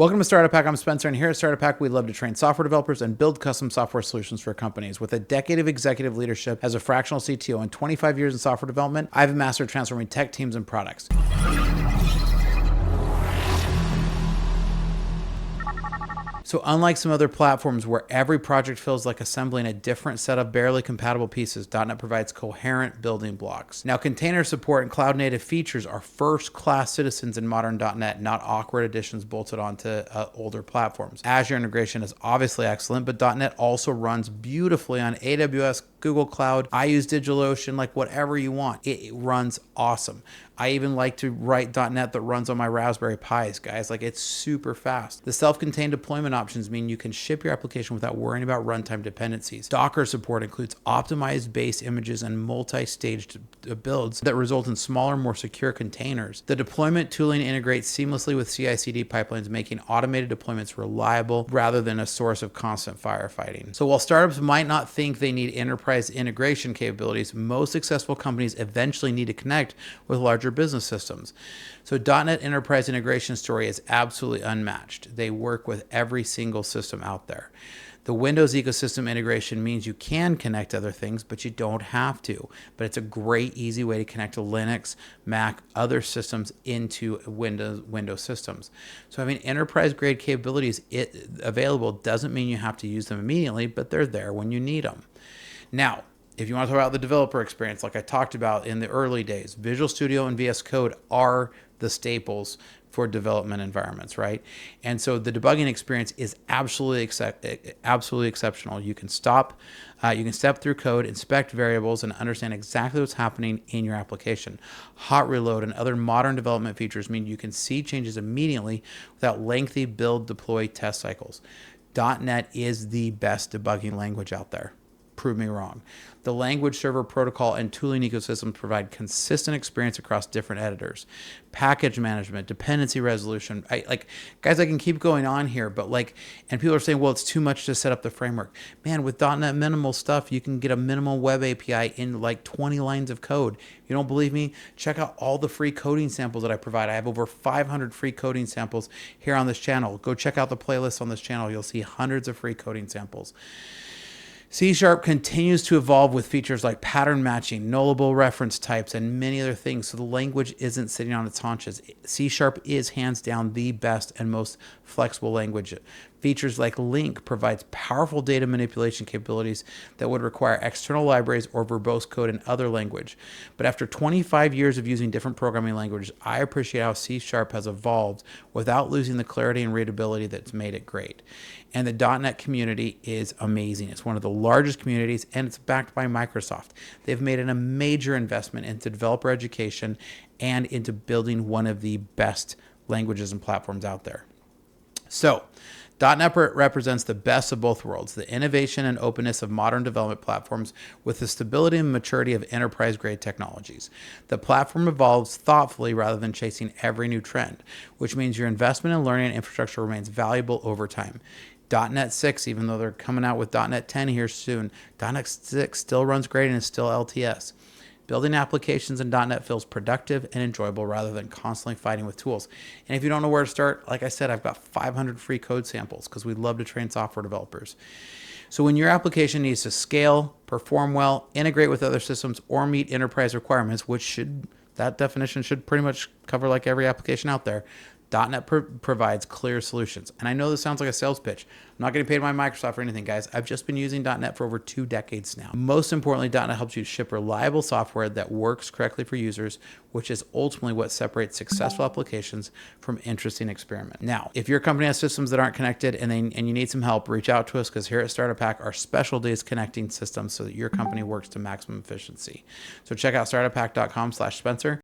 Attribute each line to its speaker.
Speaker 1: Welcome to Startup Hack. I'm Spencer, and here at Startup Hack, we love to train software developers and build custom software solutions for companies. With a decade of executive leadership as a fractional CTO and 25 years in software development, I've mastered transforming tech teams and products. So unlike some other platforms where every project feels like assembling a different set of barely compatible pieces, .NET provides coherent building blocks. Now, container support and cloud-native features are first-class citizens in modern .NET, not awkward additions bolted onto older platforms. Azure integration is obviously excellent, but .NET also runs beautifully on AWS, Google Cloud. I use DigitalOcean, like whatever you want. It runs awesome. I even like to write .NET that runs on my Raspberry Pis, guys. Like, it's super fast. The self-contained deployment options mean you can ship your application without worrying about runtime dependencies. Docker support includes optimized base images and multi-staged builds that result in smaller, more secure containers. The deployment tooling integrates seamlessly with CI/CD pipelines, making automated deployments reliable rather than a source of constant firefighting. So while startups might not think they need enterprise integration capabilities, most successful companies eventually need to connect with larger business systems. So .NET Enterprise integration story is absolutely unmatched. They work with every single system out there. The Windows ecosystem integration means you can connect to other things, but you don't have to. But it's a great, easy way to connect to Linux, Mac, other systems into Windows systems. So having enterprise-grade capabilities available doesn't mean you have to use them immediately, but they're there when you need them. Now, if you want to talk about the developer experience, like I talked about in the early days, Visual Studio and VS Code are the staples for development environments, right? And so the debugging experience is absolutely exceptional. You can step through code, inspect variables, and understand exactly what's happening in your application. Hot reload and other modern development features mean you can see changes immediately without lengthy build, deploy, test cycles. .NET is the best debugging language out there. Prove me wrong. The language server protocol and tooling ecosystems provide consistent experience across different editors. Package management, dependency resolution. Guys, I can keep going on here, but and people are saying, well, it's too much to set up the framework. Man, with .NET minimal stuff, you can get a minimal web API in like 20 lines of code. If you don't believe me, check out all the free coding samples that I provide. I have over 500 free coding samples here on this channel. Go check out the playlist on this channel. You'll see hundreds of free coding samples. C# continues to evolve with features like pattern matching, nullable reference types, and many other things, so the language isn't sitting on its haunches. C# is hands down the best and most flexible language. Features like LINQ provides powerful data manipulation capabilities that would require external libraries or verbose code in other language. But after 25 years of using different programming languages, I appreciate how C# has evolved without losing the clarity and readability that's made it great. And the .NET community is amazing. It's one of the largest communities, and it's backed by Microsoft. They've made a major investment into developer education and into building one of the best languages and platforms out there. So, .NET represents the best of both worlds, the innovation and openness of modern development platforms with the stability and maturity of enterprise-grade technologies. The platform evolves thoughtfully rather than chasing every new trend, which means your investment in learning and infrastructure remains valuable over time. .NET 6, even though they're coming out with .NET 10 here soon, .NET 6 still runs great and is still LTS. Building applications in .NET feels productive and enjoyable rather than constantly fighting with tools. And if you don't know where to start, like I said, I've got 500 free code samples because we love to train software developers. So when your application needs to scale, perform well, integrate with other systems, or meet enterprise requirements, that definition should pretty much cover like every application out there, .NET provides clear solutions. And I know this sounds like a sales pitch. I'm not getting paid by Microsoft or anything, guys. I've just been using .NET for over 2 decades now. Most importantly, .NET helps you ship reliable software that works correctly for users, which is ultimately what separates successful applications from interesting experiments. Now, if your company has systems that aren't connected and you need some help, reach out to us, because here at Startup Hack, our specialty is connecting systems so that your company works to maximum efficiency. So check out startuphack.com/Spencer.